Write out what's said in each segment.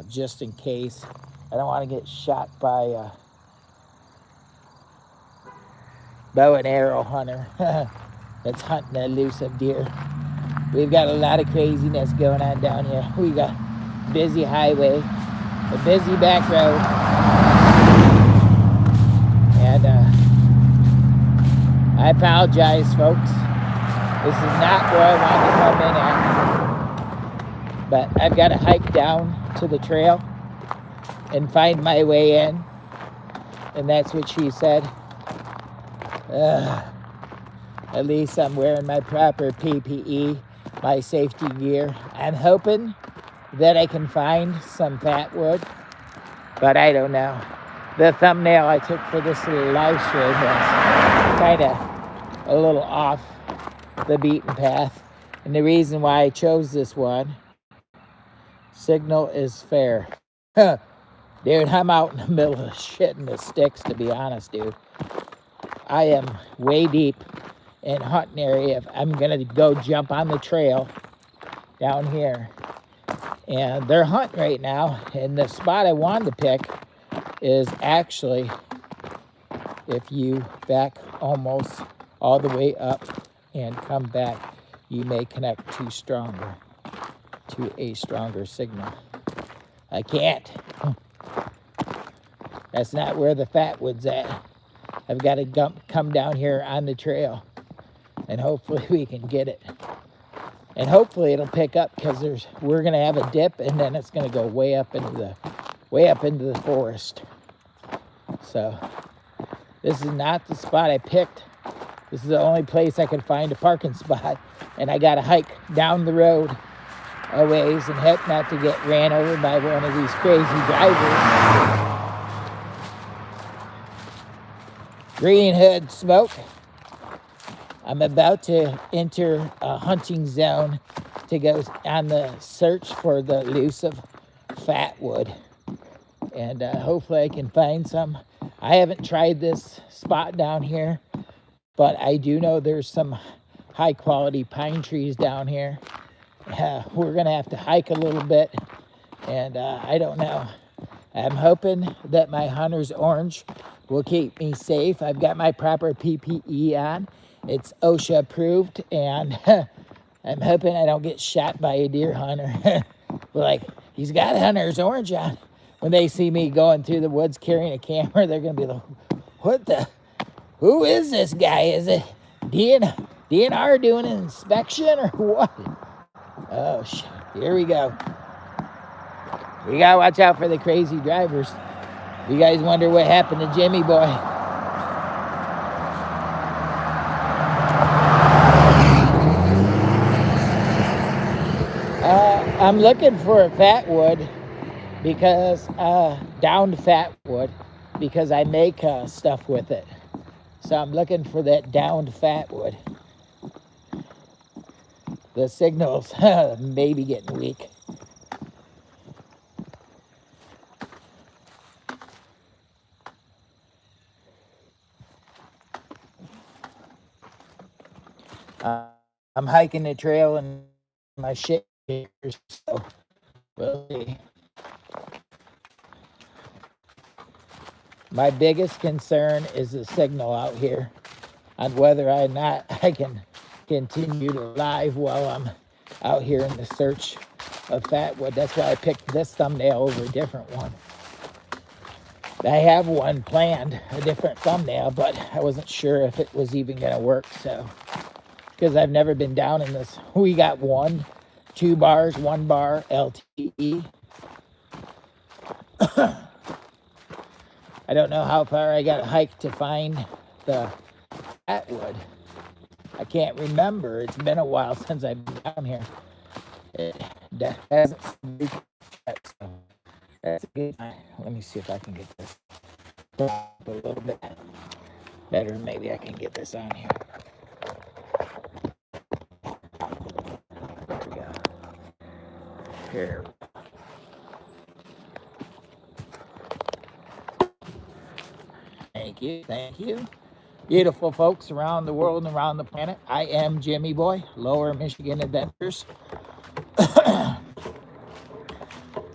just in case. I don't want to get shot by a bow and arrow hunter that's hunting a elusive deer. We've got a lot of craziness going on down here. We got busy highway, a busy back road, and I apologize, folks. This is not where I wanted to come in at, but I've got to hike down to the trail and find my way in, and that's what she said. At least I'm wearing my proper PPE, my safety gear. I'm hoping that I can find some Fatwood, but I don't know. The thumbnail I took for this little live stream was kind of a little off the beaten path. And the reason why I chose this one, signal is fair. Dude, I'm out in the middle of shit in the sticks, to be honest, dude. I am way deep in hunting area. I'm going to go jump on the trail down here. And they're hunting right now. And the spot I wanted to pick is actually, if you back almost all the way up and come back, you may connect to a stronger signal. I can't. That's not where the Fatwood's at. I've got to come down here on the trail, and hopefully we can get it. And hopefully it'll pick up, because we're gonna have a dip, and then it's gonna go way up into the forest. So this is not the spot I picked. This is the only place I could find a parking spot, and I gotta hike down the road a ways and hope not to get ran over by one of these crazy drivers. Green hood smoke. I'm about to enter a hunting zone to go on the search for the elusive Fatwood. And hopefully I can find some. I haven't tried this spot down here, but I do know there's some high quality pine trees down here. We're gonna have to hike a little bit, and I don't know. I'm hoping that my hunter's orange will keep me safe. I've got my proper PPE on. It's OSHA approved, and I'm hoping I don't get shot by a deer hunter. Like, he's got hunter's orange on. When they see me going through the woods carrying a camera, they're gonna be like, who is this guy? Is it DNR doing an inspection or what? Oh, shit, here we go. We gotta watch out for the crazy drivers. You guys wonder what happened to Jimmy Boy. I'm looking for a Fatwood, because downed Fatwood, because I make stuff with it. So I'm looking for that downed Fatwood. The signal's maybe getting weak. I'm hiking the trail and my shit, so we'll see. My biggest concern is the signal out here, on whether or not I can continue to live while I'm out here in the search of Fatwood. That's why I picked this thumbnail over a different one. I have one planned, a different thumbnail, but I wasn't sure if it was even going to work, so, because I've never been down in this. We got 2 bars, 1 bar LTE. I don't know how far I got to hike to find the Fatwood. I can't remember. It's been a while since I've been down here. It hasn't. That's a good time. Let me see if I can get this up a little bit better. Maybe I can get this on here. There we go. Here. Thank you. Thank you. Beautiful folks around the world and around the planet. I am Jimmy Boy, Lower Michigan Adventures.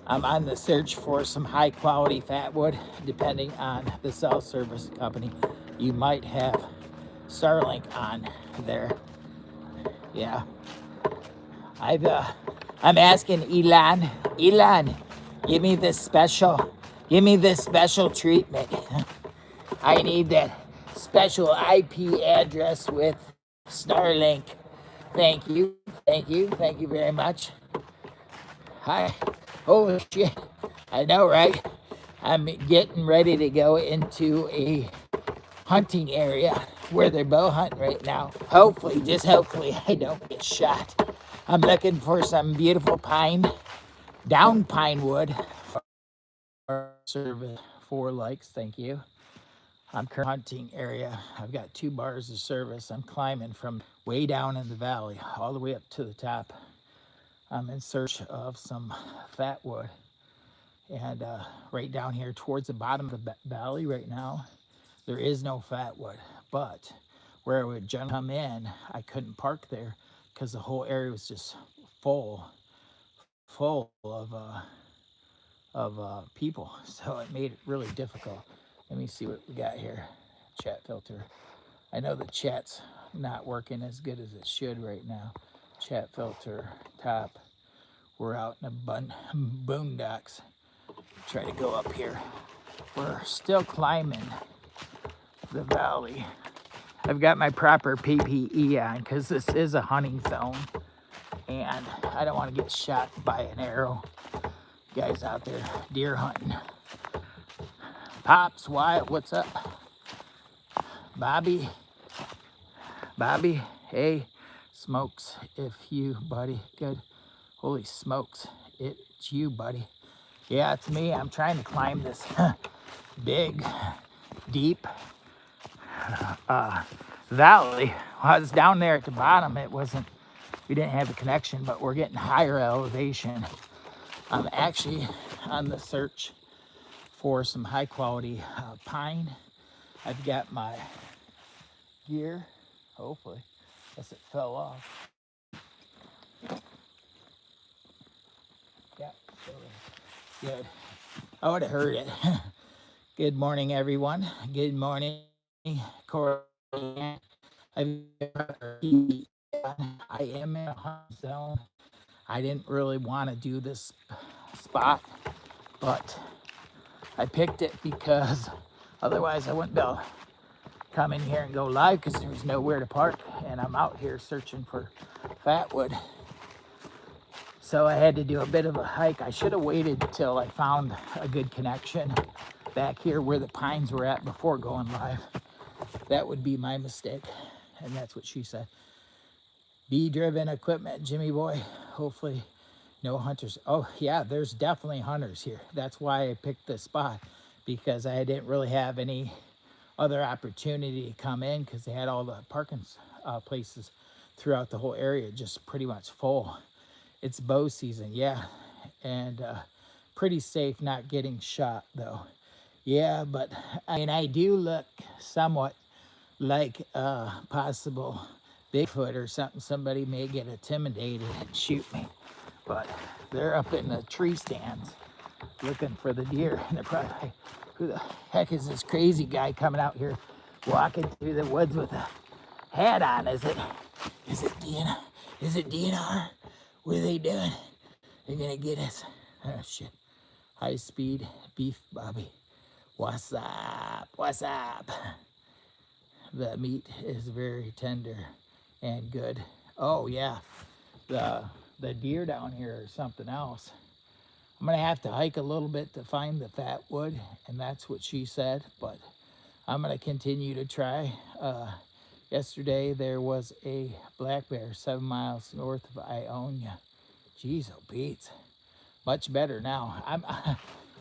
I'm on the search for some high quality fatwood. Depending on the cell service company, you might have Starlink on there. Yeah, I'm asking Elon, give me this special treatment. I need that special IP address with Starlink. Thank you very much. Hi. Oh shit, I know, right? I'm getting ready to go into a hunting area where they're bow hunting right now. Hopefully, just hopefully, I don't get shot. I'm looking for some beautiful down pine wood for service. 4 likes, thank you. I'm currently hunting area. I've got 2 bars of service. I'm climbing from way down in the valley all the way up to the top. I'm in search of some fat wood. And right down here towards the bottom of the valley right now, there is no fat wood. But where I would generally come in, I couldn't park there because the whole area was just full of people. So it made it really difficult. Let me see what we got here. Chat filter. I know the chat's not working as good as it should right now. Chat filter top. We're out in the boondocks. Try to go up here. We're still climbing the valley. I've got my proper PPE on because this is a hunting zone and I don't want to get shot by an arrow. Guys out there deer hunting. Pops, Wyatt, what's up? Bobby, hey, Smokes, if you, buddy, good. Holy smokes, it's you, buddy. Yeah, it's me. I'm trying to climb this big, deep valley. While I was down there at the bottom, we didn't have a connection, but we're getting higher elevation. I'm actually on the search for some high quality pine. I've got my gear, hopefully, unless it fell off. Yeah, good. I would have heard it. Good morning, everyone. Good morning, Corey. I am in a hunt zone. I didn't really want to do this spot, but I picked it because otherwise I wouldn't be able to come in here and go live because there was nowhere to park, and I'm out here searching for fatwood. So I had to do a bit of a hike. I should have waited until I found a good connection back here where the pines were at before going live. That would be my mistake, and that's what she said. Bee-driven equipment, Jimmy boy. Hopefully no hunters. Oh yeah, there's definitely hunters here. That's why I picked this spot, because I didn't really have any other opportunity to come in because they had all the parking places throughout the whole area just pretty much full. It's bow season, yeah, and pretty safe not getting shot though. Yeah, but I mean, I do look somewhat like possible Bigfoot or something. Somebody may get intimidated and shoot me, but they're up in the tree stands looking for the deer, and they're probably like, who the heck is this crazy guy coming out here walking through the woods with a hat on? Is it DNR? Is it DNR? What are they doing? They're gonna get us. Oh shit. High speed beef Bobby. What's up? What's up? The meat is very tender and good. Oh yeah. The deer down here is something else. I'm gonna have to hike a little bit to find the fat wood, and that's what she said, but I'm gonna continue to try. Yesterday there was a black bear 7 miles north of Ionia. Jeez, oh Pete, much better now.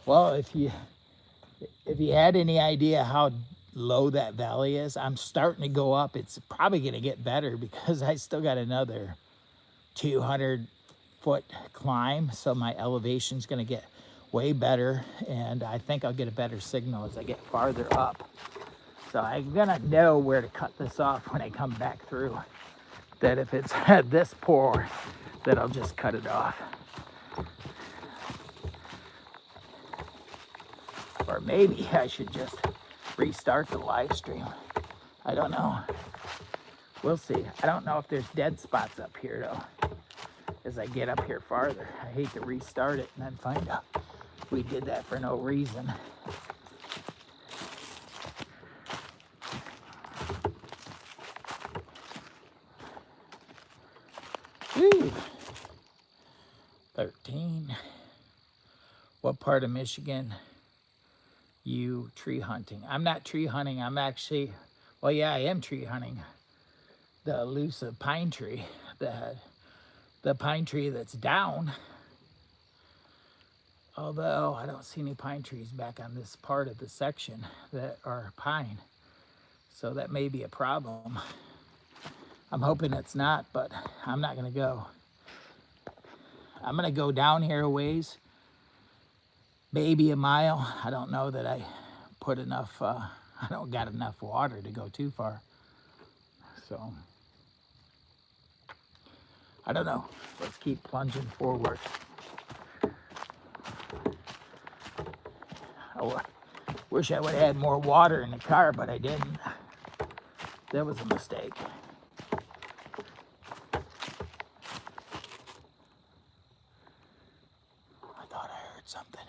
Well, if you had any idea how low that valley is, I'm starting to go up. It's probably gonna get better because I still got another 200-foot climb, so my elevation's gonna get way better, and I think I'll get a better signal as I get farther up. So I'm gonna know where to cut this off when I come back through. That if it's this poor, that I'll just cut it off. Or maybe I should just restart the live stream. I don't know. We'll see. I don't know if there's dead spots up here though. As I get up here farther, I hate to restart it and then find out we did that for no reason. Whew. 13. What part of Michigan you tree hunting? I'm not tree hunting. I'm actually, well, yeah, I am tree hunting. The elusive pine tree, the pine tree that's down. Although I don't see any pine trees back on this part of the section that are pine. So that may be a problem. I'm hoping it's not, but I'm not gonna go. I'm gonna go down here a ways, maybe a mile. I don't know that I put enough, I don't got enough water to go too far. So, I don't know. Let's keep plunging forward. I wish I would have had more water in the car, but I didn't. That was a mistake. I thought I heard something.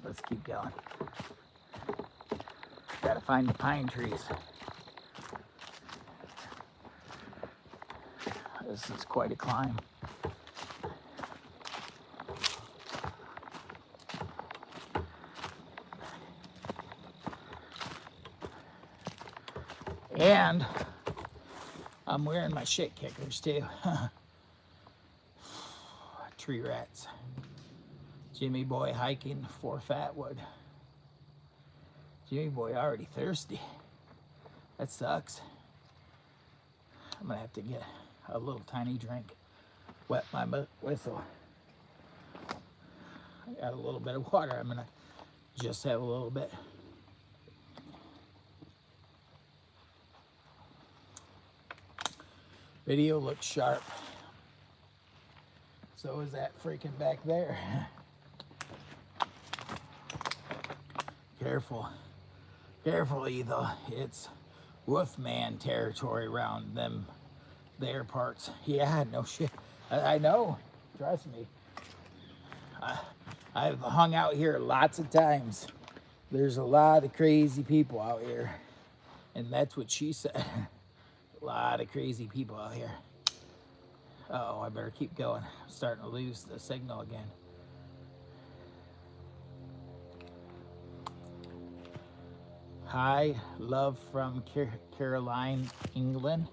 Let's keep going. Gotta find the pine trees. This is quite a climb. And I'm wearing my shit kickers too. Tree rats. Jimmy boy hiking for Fatwood. Jimmy boy already thirsty. That sucks. I'm gonna have to get a little tiny drink. Wet my whistle. I got a little bit of water. I'm gonna just have a little bit. Video looks sharp. So is that freaking back there. Careful. Careful, Ethan. It's Wolfman territory around them there parts. Yeah, no shit. I know. Trust me. I've hung out here lots of times. There's a lot of crazy people out here. And that's what she said. A lot of crazy people out here. Uh-oh, I better keep going. I'm starting to lose the signal again. Hi, love from Caroline, England.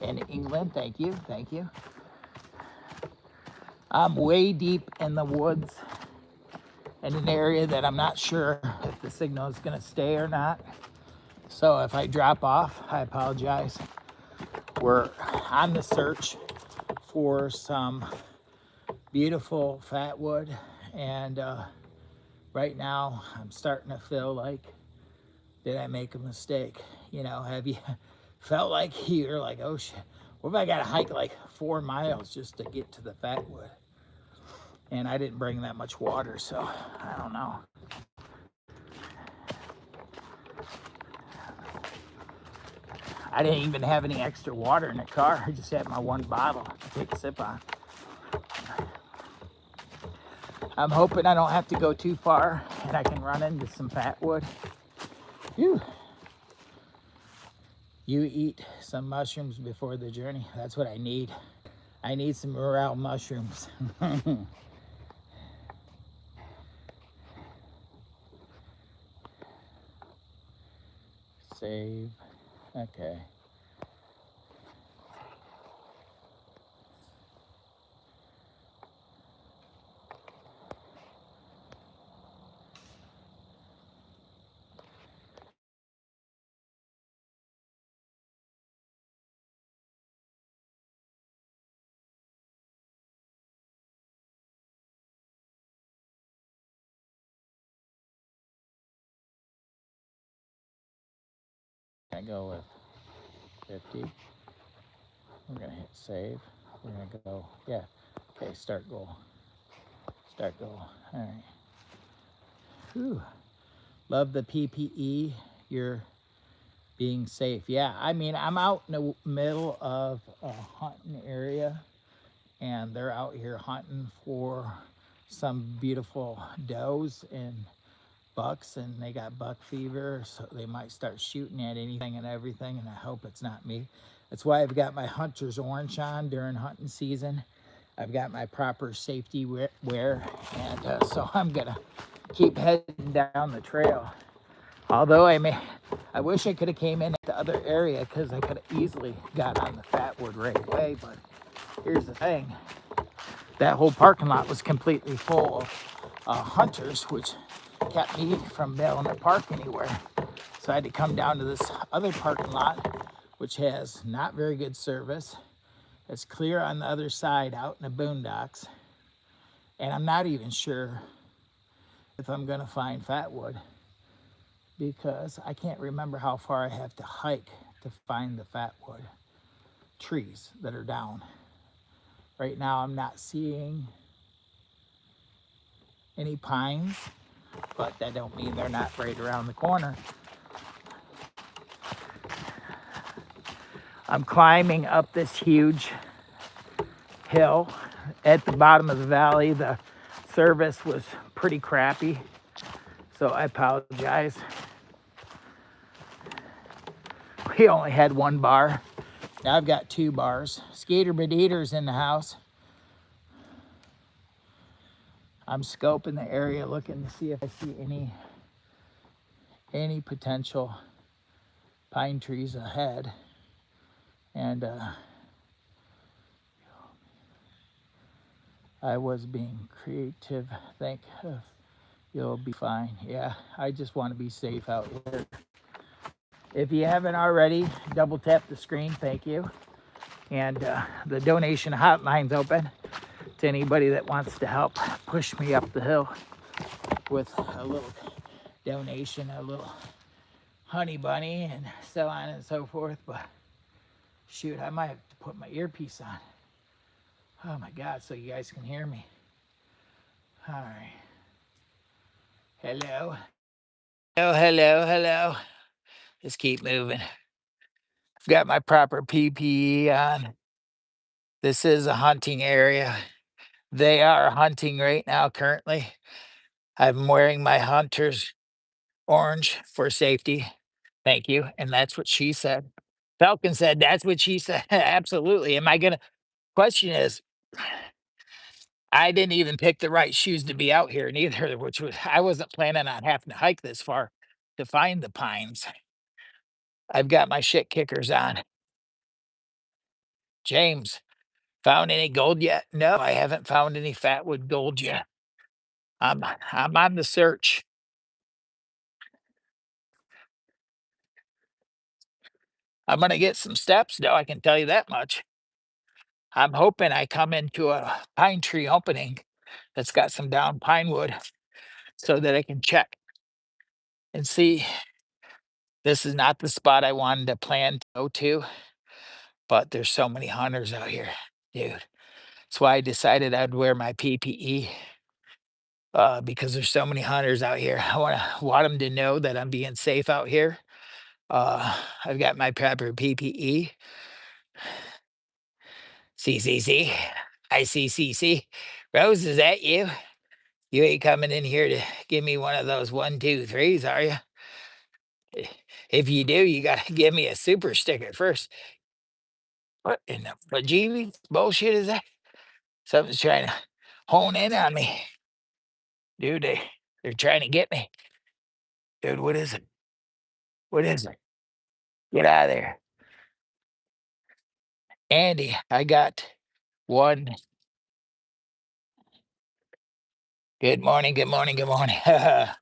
In England, thank you, thank you. I'm way deep in the woods in an area that I'm not sure if the signal is gonna stay or not. So if I drop off, I apologize. We're on the search for some beautiful Fatwood, and right now I'm starting to feel like, did I make a mistake? You know, have you felt like you're like, oh shit, what if I gotta hike like 4 miles just to get to the Fatwood? And I didn't bring that much water, so I don't know. I didn't even have any extra water in the car. I just had my one bottle to take a sip on. I'm hoping I don't have to go too far and I can run into some Fatwood. Whew. You eat some mushrooms before the journey. That's what I need. I need some morel mushrooms. Save. Okay. I go with 50. We're gonna hit save. We're gonna go, yeah. Okay, start goal. Start goal. All right. Whew. Love the PPE. You're being safe. Yeah, I mean, I'm out in the middle of a hunting area, and they're out here hunting for some beautiful does and bucks, and they got buck fever, so they might start shooting at anything and everything, and I hope it's not me. That's why I've got my hunter's orange on during hunting season. I've got my proper safety wear, and so I'm gonna keep heading down the trail. Although I wish I could have came in at the other area because I could have easily got on the Fatwood right away. But here's the thing: that whole parking lot was completely full of hunters, which kept me from being able to park anywhere. So I had to come down to this other parking lot, which has not very good service. It's clear on the other side out in the boondocks. And I'm not even sure if I'm gonna find Fatwood because I can't remember how far I have to hike to find the Fatwood trees that are down. Right now I'm not seeing any pines, but that don't mean they're not right around the corner. I'm climbing up this huge hill at the bottom of the valley. The service was pretty crappy, so I apologize. We only had one bar. Now I've got two bars. Skater Bedeater's in the house. I'm scoping the area looking to see if I see any potential pine trees ahead. And I was being creative. Think you'll be fine. Yeah, I just want to be safe out here. If you haven't already, double tap the screen. Thank you. And the donation hotline's open to anybody that wants to help push me up the hill with a little donation, a little honey bunny, and so on and so forth. But shoot, I might have to put my earpiece on. Oh my God, so you guys can hear me. All right. Hello. Hello, hello, hello. Just keep moving. I've got my proper PPE on. This is a hunting area. They are hunting right now currently. I'm wearing my hunter's orange for safety. Thank you. And that's what she said. Falcon said that's what she said. Absolutely. Am I gonna question is I didn't even pick the right shoes to be out here neither, which was I wasn't planning on having to hike this far to find the pines. I've got my shit kickers on. James, found any gold yet? No, I haven't found any Fatwood gold yet. I'm on the search. I'm gonna get some steps though, I can tell you that much. I'm hoping I come into a pine tree opening that's got some down pine wood so that I can check and see. This is not the spot I wanted to plan to go to, but there's so many hunters out here, dude. That's why I decided I'd wear my PPE because there's so many hunters out here. I want them to know that I'm being safe out here. I've got my proper PPE. CCC. ICCC. Rose, is that you? You ain't coming in here to give me one of those 1, 2, 3s, are you? If you do, you gotta give me a super sticker first. What in the bejeebies bullshit is that? Something's trying to hone in on me. Dude, they're trying to get me. Dude, what is it? What is it? Get out of there. Andy, I got one. Good morning, good morning, good morning. Yeah,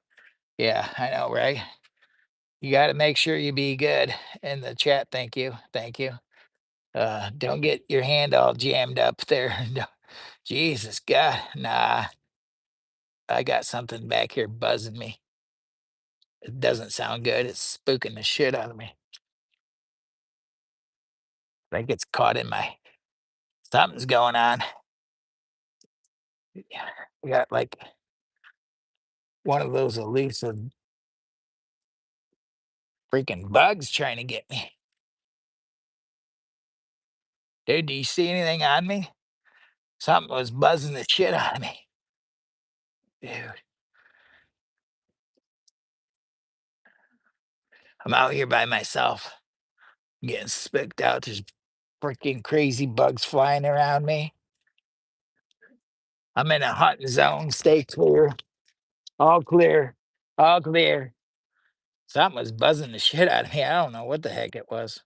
I know, right? You got to make sure you be good in the chat. Thank you. Thank you. Don't get your hand all jammed up there. Jesus God. Nah, I got something back here buzzing me. It doesn't sound good. It's spooking the shit out of me. think it's caught in my something's going on. Yeah, we got like one of those elusive freaking bugs trying to get me. Dude, do you see anything on me? Something was buzzing the shit out of me. Dude, I'm out here by myself, getting spooked out. There's freaking crazy bugs flying around me. I'm in a hunting zone. Stay clear. All clear. All clear. Something was buzzing the shit out of me. I don't know what the heck it was.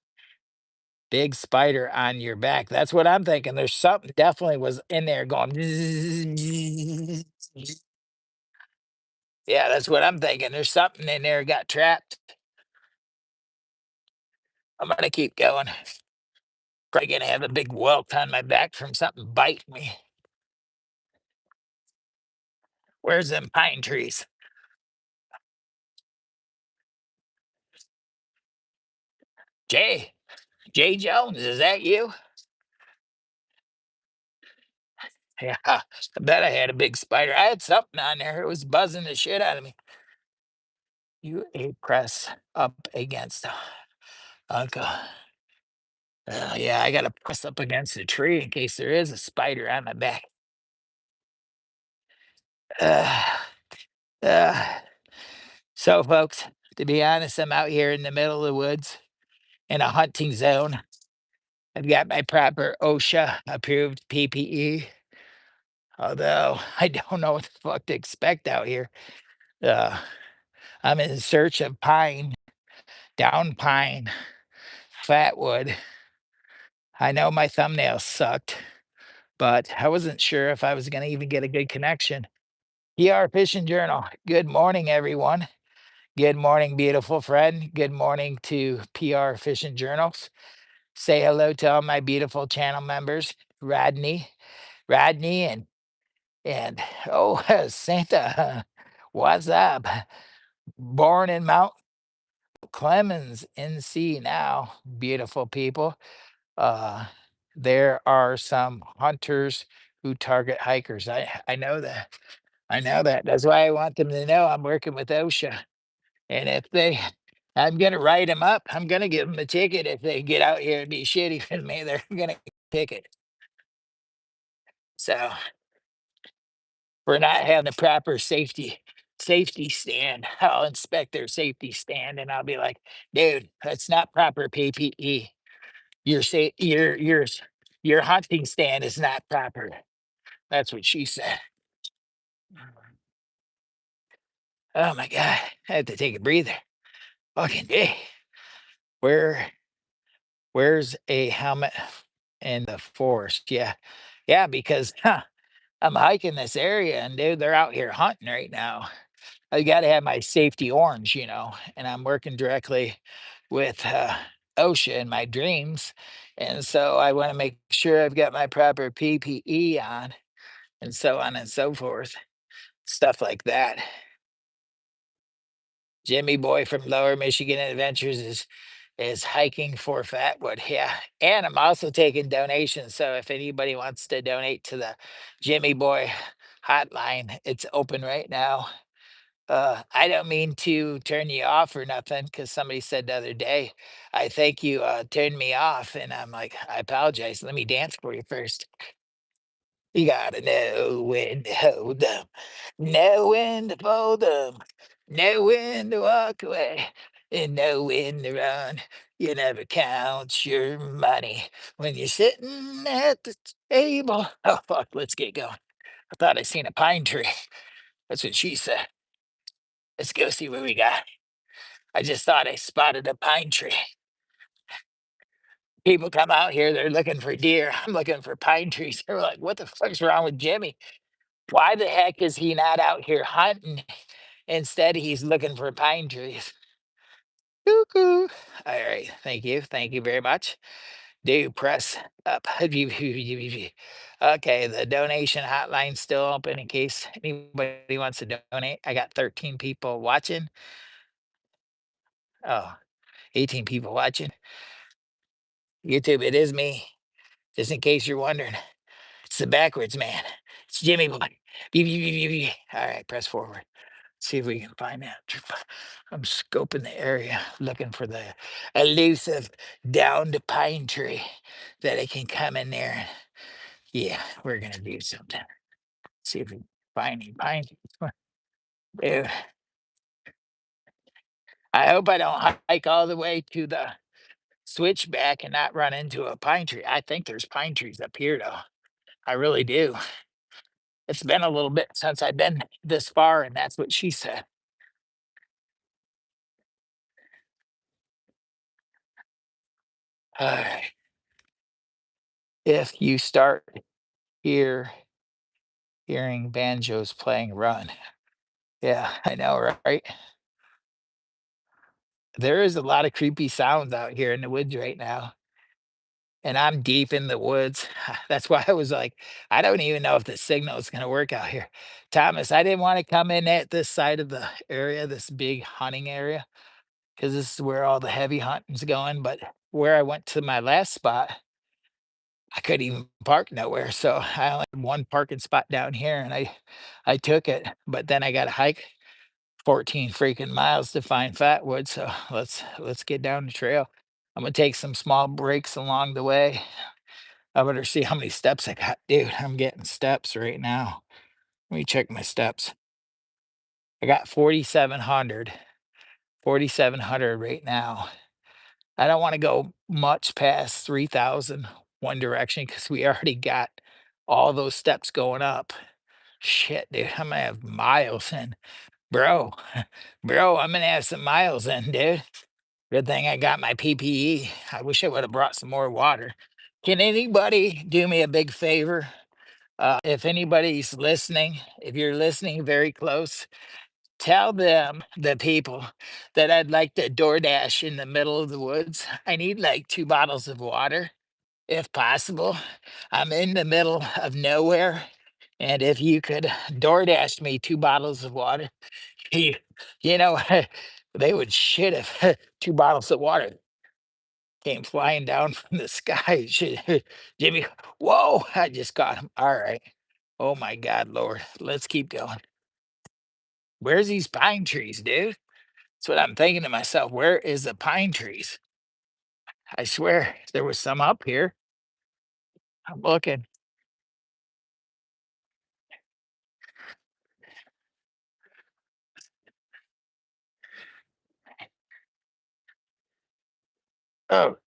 Big spider on your back. That's what I'm thinking. There's something definitely was in there going. Yeah, that's what I'm thinking. There's something in there got trapped. I'm gonna keep going. Probably gonna have a big welt on my back from something biting me. Where's them pine trees? Jay, Jay Jones, is that you? Yeah, I bet I had a big spider. I had something on there. It was buzzing the shit out of me. You a press up against Uncle. Yeah, I gotta press up against a tree in case there is a spider on my back. Uh, uh, so, folks, to be honest, I'm out here in the middle of the woods in a hunting zone. I've got my proper OSHA approved PPE, although I don't know what the fuck to expect out here. Uh, I'm in search of pine, down pine, Fatwood. I know my thumbnail sucked, but I wasn't sure if I was going to even get a good connection. PR Fishing Journal. Good morning, everyone. Good morning, beautiful friend. Good morning to PR Fishing Journals. Say hello to all my beautiful channel members, Rodney, and oh, Santa, what's up? Born in Mount Clemens, NC now, beautiful people. Uh, there are some hunters who target hikers. I know that. I know that. That's why I want them to know I'm working with OSHA. And if they, I'm gonna write them up. I'm gonna give them a ticket if they get out here and be shitty with me. They're gonna ticket. So for not having a proper safety stand, I'll inspect their safety stand and I'll be like, dude, that's not proper PPE. Your sa- your hunting stand is not proper. That's what she said. Oh my god, I had to take a breather. Fucking day. Where where's a helmet in the forest? Yeah. Yeah, because I'm hiking this area and dude, they're out here hunting right now. I gotta have my safety orange, and I'm working directly with OSHA in my dreams. And so I want to make sure I've got my proper PPE on and so on and so forth. Stuff like that. Jimmy Boy from Lower Michigan Adventures is hiking for Fatwood. Yeah. And I'm also taking donations. So if anybody wants to donate to the Jimmy Boy hotline, it's open right now. I don't mean to turn you off or nothing because somebody said the other day, I think you turned me off. And I'm like, I apologize. Let me dance for you first. You gotta know when to hold them, know when to fold them, know when to walk away, and know when to run. You never count your money when you're sitting at the table. Oh, fuck, let's get going. I thought I seen a pine tree. That's what she said. Let's go see what we got. I just thought I spotted a pine tree. People come out here, they're looking for deer. I'm looking for pine trees. They're like, what the fuck's wrong with Jimmy? Why the heck is he not out here hunting? Instead, he's looking for pine trees. Cuckoo. All right. Thank you. Thank you very much. Do press up. Okay. The donation hotline's still open in case anybody wants to donate. I got 13 people watching. Oh, 18 people watching. YouTube, it is me. Just in case you're wondering, it's the backwards man. It's Jimmy Boy. Beep, beep, beep, beep, beep. All right, press forward. See if we can find that. I'm scoping the area, looking for the elusive downed pine tree that I can come in there. Yeah, we're gonna do something. See if we can find any pine trees. Dude, I hope I don't hike all the way to the switchback and not run into a pine tree. I think there's pine trees up here, though. I really do. It's been a little bit since I've been this far, and that's what she said. All right. If you start here hearing banjos playing, run. Yeah, I know, right? There is a lot of creepy sounds out here in the woods right now, and I'm deep in the woods. That's why I was like, I don't even know if the signal is going to work out here. Thomas, I didn't want to come in at this side of the area, this big hunting area, because this is where all the heavy hunting's going. But where I went to my last spot, I couldn't even park nowhere. So I only had one parking spot down here, and I took it. But then I got to hike 14 freaking miles to find Fatwood. So let's get down the trail. I'm gonna take some small breaks along the way. I better see how many steps I got. Dude, I'm getting steps right now. Let me check my steps. I got 4,700. 4,700 right now. I don't want to go much past 3,000 one direction because we already got all those steps going up. Shit, dude, I'm gonna have miles in. Bro, bro, I'm gonna have some miles in, dude. Good thing I got my PPE. I wish I would have brought some more water. Can anybody do me a big favor? If anybody's listening, if you're listening very close, tell them, the people, that I'd like to DoorDash in the middle of the woods. I need like 2 bottles of water, if possible. I'm in the middle of nowhere. And if you could DoorDash me 2 bottles of water, you, you know, they would shit if 2 bottles of water came flying down from the sky. Jimmy, whoa, I just got him. All right. Oh my God, Lord. Let's keep going. Where's these pine trees, dude? That's what I'm thinking to myself. Where is the pine trees? I swear there was some up here. I'm looking. Oh,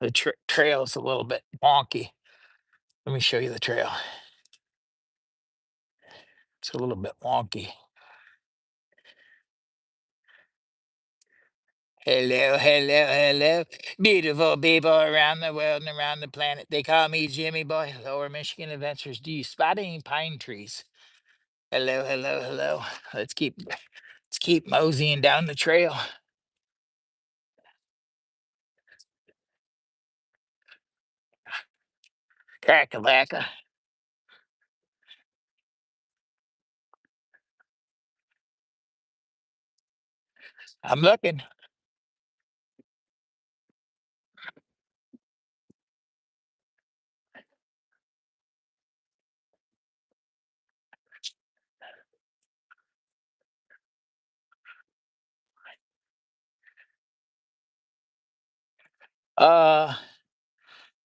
the trail's a little bit wonky. Let me show you the trail. It's a little bit wonky. Hello, hello, hello. Beautiful people around the world and around the planet. They call me Jimmy Boy, Lower Michigan Adventures. Do you spot any pine trees? Hello, hello, hello. Let's keep moseying down the trail. Crack-a-lacka. I'm looking. Uh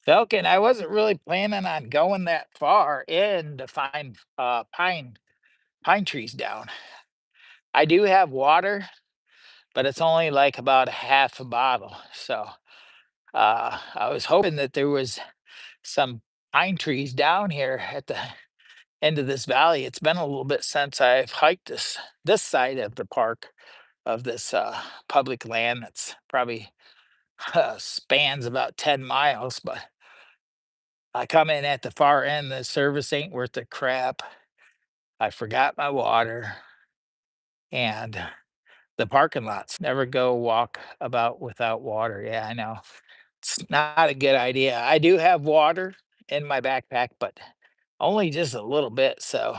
Falcon, I wasn't really planning on going that far in to find pine trees down. I do have water, but it's only like about a half a bottle. So I was hoping that there was some pine trees down here at the end of this valley. It's been a little bit since I've hiked this side of the park of this public land that's probably spans about 10 miles, but I come in at the far end. The service ain't worth the crap. I forgot my water, and the parking lots never go walk about without water. Yeah, I know. It's not a good idea. I do have water in my backpack, but only just a little bit. So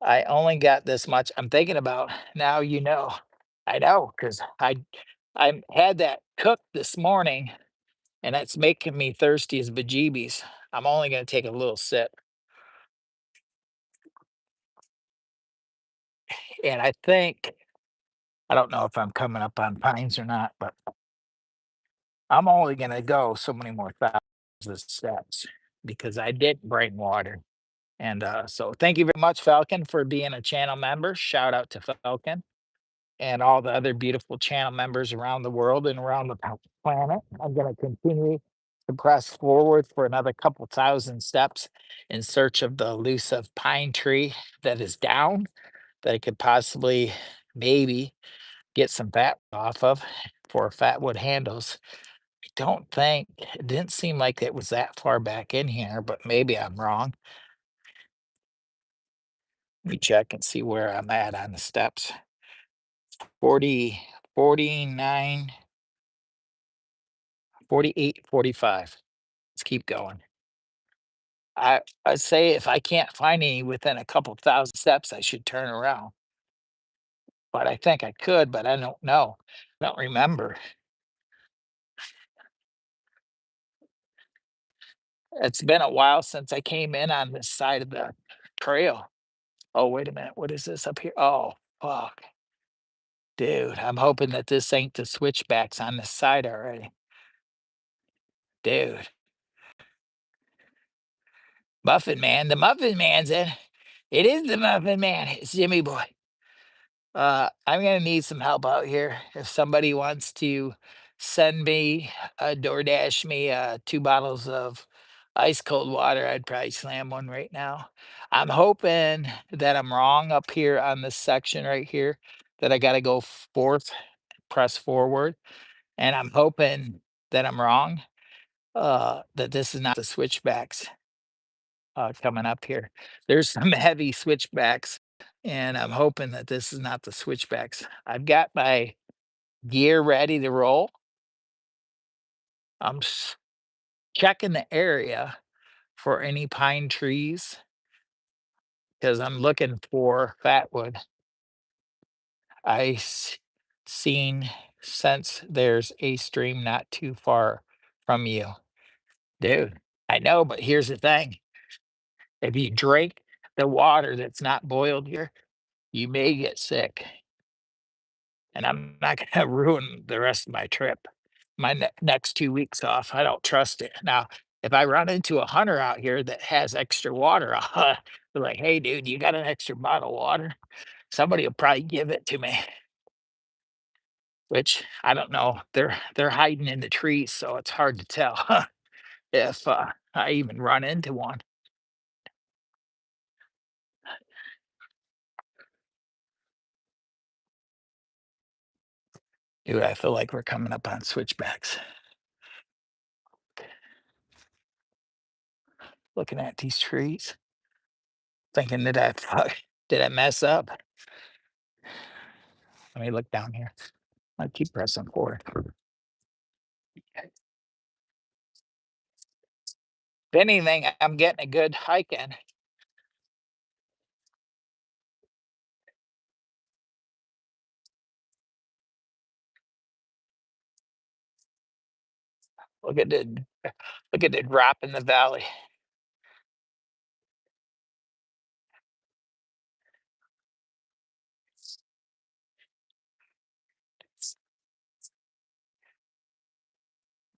I only got this much. I'm thinking about now, I know, because I had that cooked this morning and it's making me thirsty as bejeebies. I'm only going to take a little sip. And I think, I don't know if I'm coming up on pines or not, but I'm only going to go so many more thousands of steps because I did bring water. And so thank you very much, Falcon, for being a channel member. Shout out to Falcon and all the other beautiful channel members around the world and around the planet. I'm going to continue to press forward for another couple thousand steps in search of the elusive pine tree that is down that I could possibly maybe get some fat off of for Fatwood handles. I don't think it didn't seem like it was that far back in here, but maybe I'm wrong. Let me check and see where I'm at on the steps. 40, 49, 48, 45. Let's keep going. I say if I can't find any within a couple thousand steps, I should turn around. But I think I could, but I don't know. I don't remember. It's been a while since I came in on this side of the trail. Oh, wait a minute. What is this up here? Oh, fuck. Dude, I'm hoping that this ain't the switchbacks on this side already. Dude, Muffin Man. The Muffin Man's in. It is the Muffin Man. It's Jimmy Boy. I'm gonna need some help out here. If somebody wants to send me, DoorDash me, 2 bottles of ice cold water, I'd probably slam one right now. I'm hoping that I'm wrong up here on this section right here, that I gotta go forth, press forward, and I'm hoping that I'm wrong, that this is not the switchbacks, coming up here. There's some heavy switchbacks, and I'm hoping that this is not the switchbacks. I've got my gear ready to roll. I'm checking the area for any pine trees because I'm looking for fatwood. I seen since there's a stream not too far from you, dude. I know, but here's the thing: if you drink the water that's not boiled here, you may get sick. And I'm not gonna ruin the rest of my trip. My next 2 weeks off, I don't trust it. Now, if I run into a hunter out here that has extra water, they're like, "Hey, dude, you got an extra bottle of water?" Somebody will probably give it to me, which I don't know. They're hiding in the trees, so it's hard to tell if, I even run into one. Dude, I feel like we're coming up on switchbacks. Looking at these trees, thinking, did I mess up? Let me look down here. I keep pressing forward. If anything, I'm getting a good hike in. Look at the look at the drop in the valley.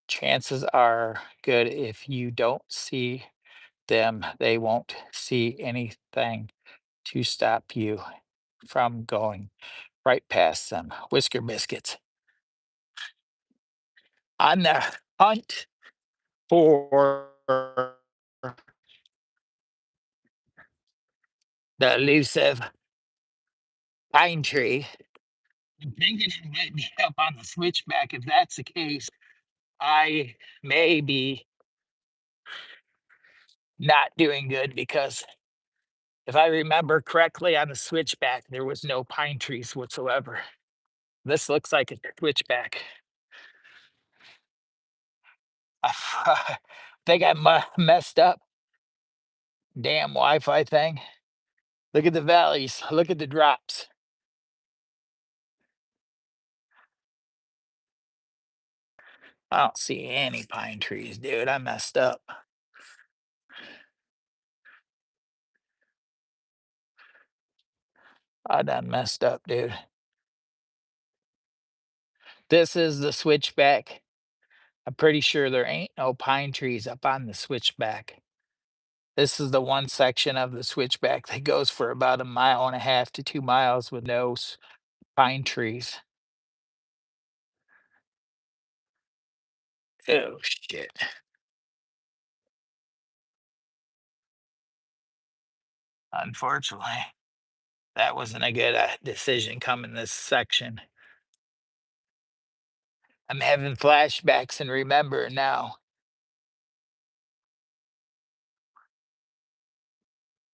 Chances are good if you don't see them, they won't see anything to stop you from going right past them. Whisker biscuits. On the hunt for the elusive pine tree. I'm thinking it might be up on the switchback. If that's the case, I may be not doing good because if I remember correctly on the switchback, there was no pine trees whatsoever. This looks like a switchback. I think I messed up. Damn Wi-Fi thing. Look at the valleys. Look at the drops. I don't see any pine trees, dude. I messed up. I done messed up, dude. This is the switchback. I'm pretty sure there ain't no pine trees up on the switchback. This is the one section of the switchback that goes for about a mile and a half to 2 miles with no pine trees. Oh, shit. Unfortunately, that wasn't a good decision coming this section. I'm having flashbacks and remember now.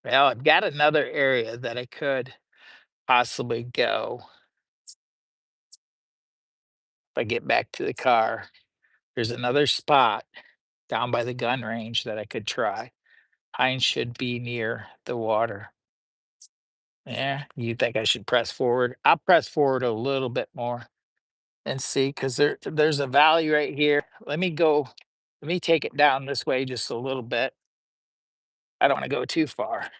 Well, I've got another area that I could possibly go if I get back to the car. There's another spot down by the gun range that I could try. Pine should be near the water. Yeah, you think I should press forward? I'll press forward a little bit more and see because there's a valley right here. Let me go, let me take it down this way just a little bit. I don't want to go too far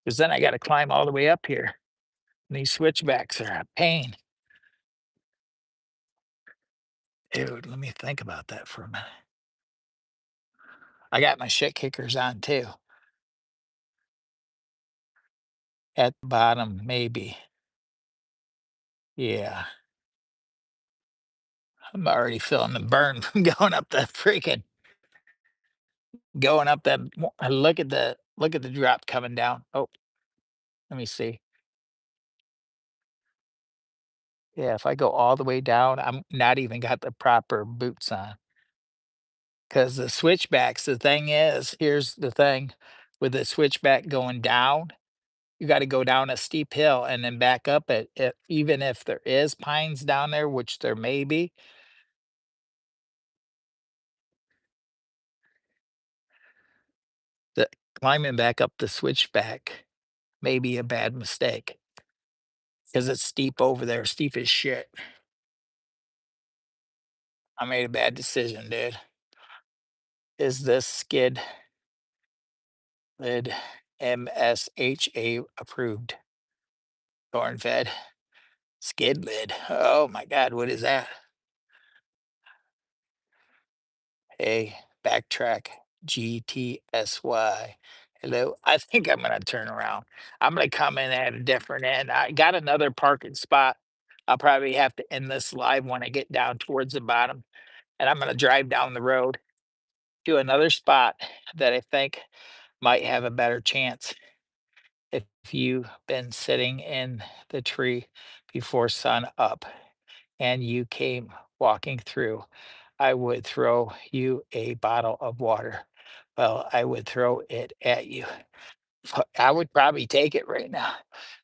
because then I got to climb all the way up here. And these switchbacks are a pain. Dude, let me think about that for a minute. I got my shit kickers on too. At the bottom, maybe. Yeah. I'm already feeling the burn from going up that look at the drop coming down. Oh, let me see. Yeah, if I go all the way down, I'm not even got the proper boots on. Cause the switchbacks, the thing is, here's the thing with the switchback going down, you got to go down a steep hill and then back up it. Even if there is pines down there, which there may be, the climbing back up the switchback may be a bad mistake because it's steep over there, steep as shit. I made a bad decision, dude. Is this skid lid MSHA approved? Corn fed skid lid. Oh my God, what is that? Hey, backtrack GTSY. Hello. I think I'm gonna turn around. I'm gonna come in at a different end. I got another parking spot. I'll probably have to end this live when I get down towards the bottom, and I'm gonna drive down the road to another spot that I think might have a better chance. If you've been sitting in the tree before sun up and you came walking through, I would throw you a bottle of water. Well, I would throw it at you. I would probably take it right now.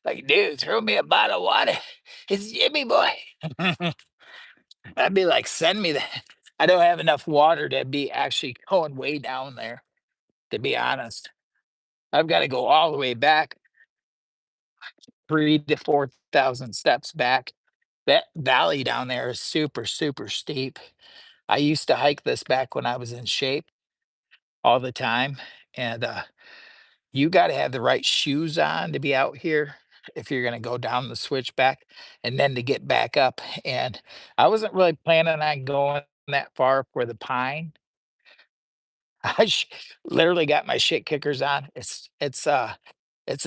Like, dude, throw me a bottle of water. It's Jimmy boy. I'd be like, send me that. I don't have enough water to be actually going way down there, to be honest. I've got to go all the way back 3 to 4,000 steps back. That valley down there is super, super steep. I used to hike this back when I was in shape all the time. And you got to have the right shoes on to be out here if you're going to go down the switchback and then to get back up. And I wasn't really planning on going that far for the pine. I literally got my shit kickers on. It's a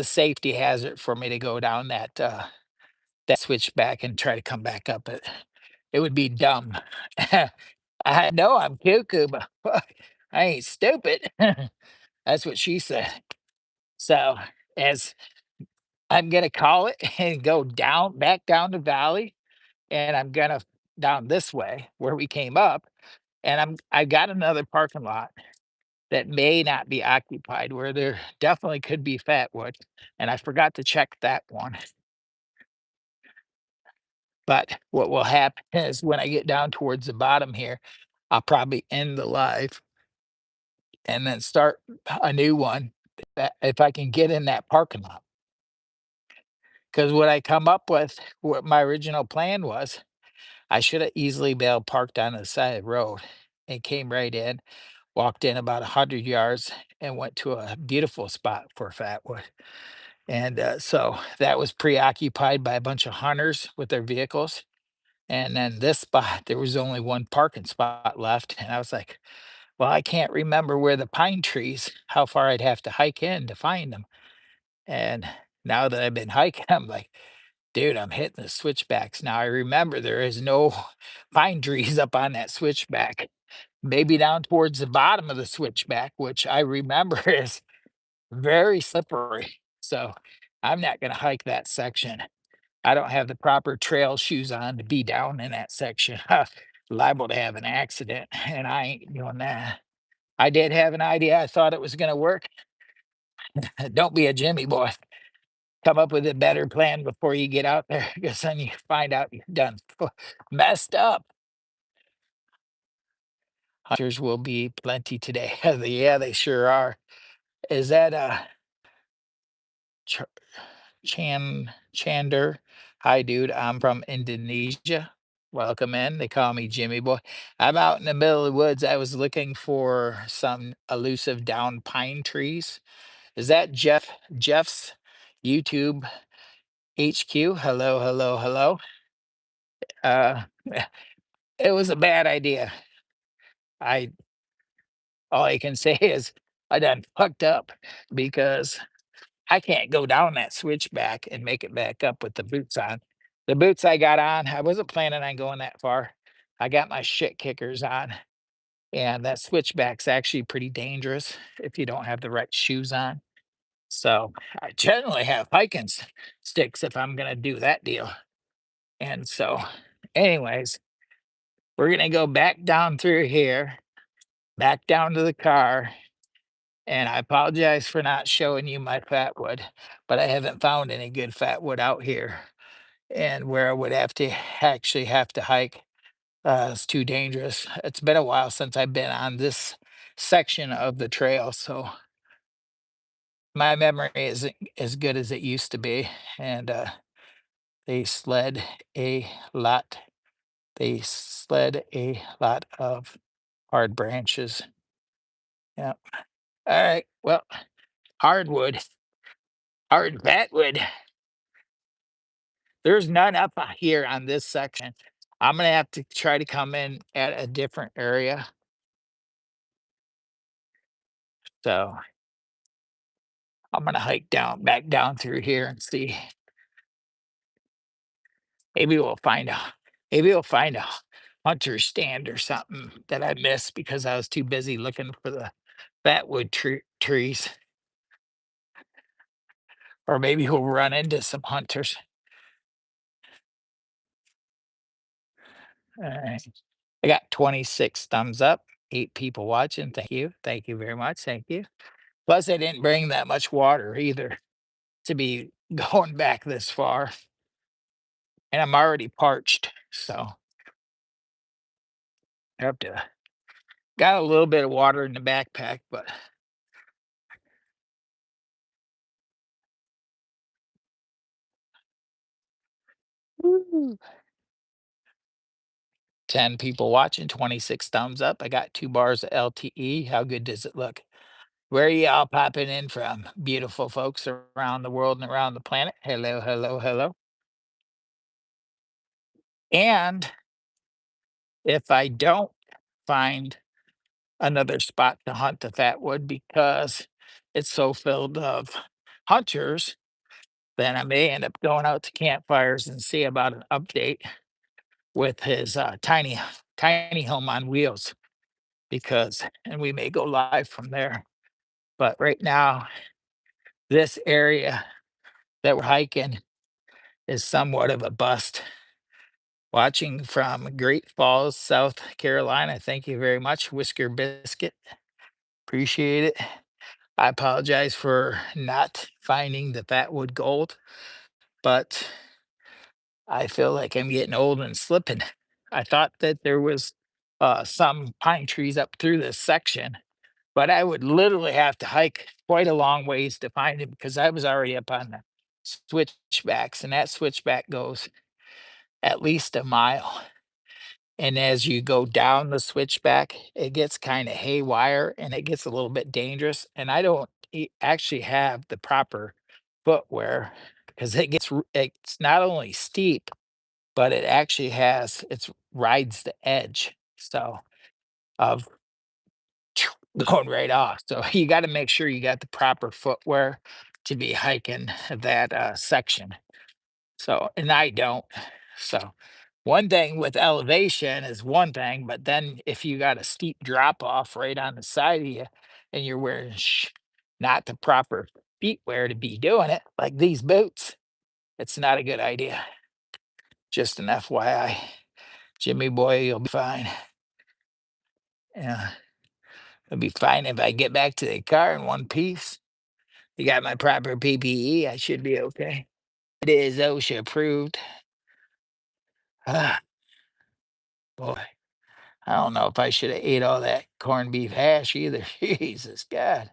safety hazard for me to go down that switchback and try to come back up it. It would be dumb. I know I'm cuckoo, but I ain't stupid. That's what she said. So as I'm gonna call it and go down back down the valley, and I'm gonna down this way where we came up, and I got another parking lot that may not be occupied where there definitely could be Fatwood, and I forgot to check that one. But what will happen is when I get down towards the bottom here, I'll probably end the live and then start a new one if I can get in that parking lot. Because what I come up with, what my original plan was, I should have easily been parked on the side of the road and came right in, walked in about 100 yards, and went to a beautiful spot for Fatwood. And so that was preoccupied by a bunch of hunters with their vehicles. And then this spot, there was only one parking spot left. And I was like, well, I can't remember where the pine trees, how far I'd have to hike in to find them. And now that I've been hiking, I'm like, dude, I'm hitting the switchbacks. Now I remember there is no pine trees up on that switchback, maybe down towards the bottom of the switchback, which I remember is very slippery. So I'm not going to hike that section. I don't have the proper trail shoes on to be down in that section. Liable to have an accident, and I ain't doing that. I did have an idea. I thought it was going to work. Don't be a Jimmy boy. Come up with a better plan before you get out there, because then you find out you're done messed up. Hunters will be plenty today. Yeah, they sure are. Is that Ch- Chander? Hi, dude. I'm from Indonesia. Welcome in. They call me Jimmy Boy. I'm out in the middle of the woods. I was looking for some elusive down pine trees. Is that Jeff's YouTube HQ? Hello, hello, hello. Uh, it was a bad idea. I all I can say is I done fucked up because I can't go down that switchback and make it back up with the boots on. The boots I got on, I wasn't planning on going that far. I got my shit kickers on, and that switchback's actually pretty dangerous if you don't have the right shoes on. So I generally have hiking sticks if I'm gonna do that deal. And so, anyways, we're gonna go back down through here, back down to the car. And I apologize for not showing you my fatwood, but I haven't found any good fatwood out here. And where I would have to actually have to hike, it's too dangerous. It's been a while since I've been on this section of the trail, so my memory isn't as good as it used to be. And they sled a lot. They sled a lot of hard branches. Yeah. All right. Well, hardwood, hard fatwood. There's none up here on this section. I'm gonna have to try to come in at a different area. So I'm gonna hike down back down through here and see. Maybe we'll find a maybe we'll find a hunter stand or something that I missed because I was too busy looking for the trees. Or maybe we'll run into some hunters. All right. I got 26 thumbs up, 8 people watching. Thank you. Thank you very much. Thank you. Plus, I didn't bring that much water either to be going back this far, and I'm already parched, so I have to got a little bit of water in the backpack, but woo, 10 people watching, 26 thumbs up. I got 2 bars of LTE. How good does it look? Where are y'all popping in from? Beautiful folks around the world and around the planet. Hello, hello, hello. And if I don't find another spot to hunt the Fatwood because it's so filled of hunters, then I may end up going out to campfires and see about an update with his tiny home on wheels because and we may go live from there. But right now, this area that we're hiking is somewhat of a bust. Watching from Great Falls, South Carolina. Thank you very much, Whisker Biscuit. Appreciate it. I apologize for not finding the Fatwood Gold, but I feel like I'm getting old and slipping. I thought that there was some pine trees up through this section, but I would literally have to hike quite a long ways to find it because I was already up on the switchbacks, and that switchback goes at least a mile. And as you go down the switchback, it gets kind of haywire and it gets a little bit dangerous. And I don't actually have the proper footwear because it's not only steep, but it actually it's rides the edge. So of going right off. So you got to make sure you got the proper footwear to be hiking that section. So, and I don't. So, one thing with elevation is one thing, but then if you got a steep drop off right on the side of you and you're wearing not the proper feet wear to be doing it, like these boots, it's not a good idea. Just an FYI. Jimmy boy, you'll be fine. Yeah, it'll be fine if I get back to the car in one piece. You got my proper PPE, I should be okay. It is OSHA approved. Ah, boy. I don't know if I should have ate all that corned beef hash either. Jesus God.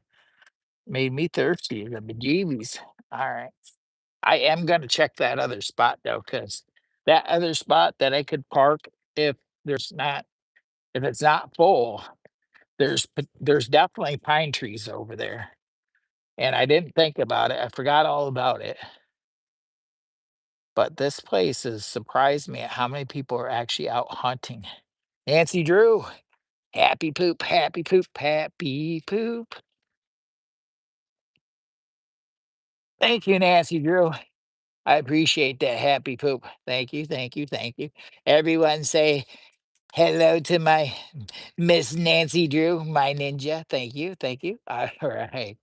Made me thirsty, the bejeebies. All right. I am gonna check that other spot though, because that other spot that I could park if there's not if it's not full, there's definitely pine trees over there. And I didn't think about it. I forgot all about it. But this place has surprised me at how many people are actually out hunting. Nancy Drew, happy poop, happy poop, happy poop. Thank you, Nancy Drew. I appreciate that happy poop. Thank you, thank you, thank you. Everyone say hello to my Miss Nancy Drew, my ninja. Thank you, thank you. All right.